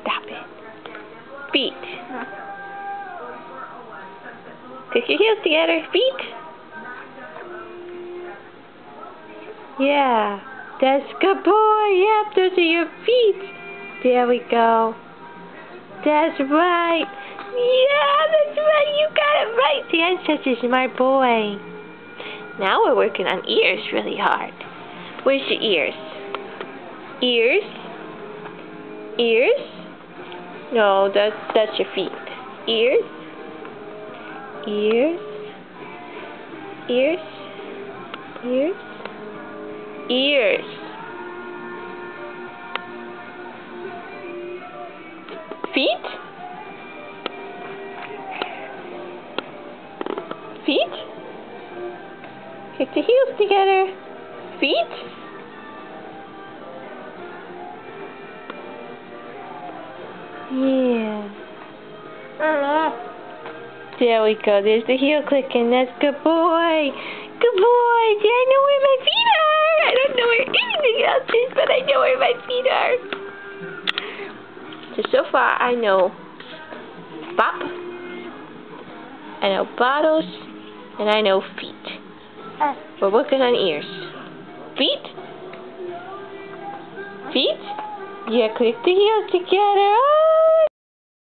Stop it. Feet. Click your heels together. Feet. Yeah. That's good boy. Yep, those are your feet. There we go. That's right. Yeah, that's right. You got it right. Dan such a smart boy. Now we're working on ears really hard. Where's your ears? Ears? Ears? No, that's your feet. Ears? Ears? Ears? Ears? Ears. Feet? Feet? Kick the heels together. Feet? Yeah. There we go. There's the heel clicking. That's good boy. Good boy. Yeah, I know where my feet are. I don't know where anything else is, but I know where my feet are. So far, I know bop, I know bottles, and I know feet. We're working on ears. Feet? Feet? Yeah, click the heels together. Oh!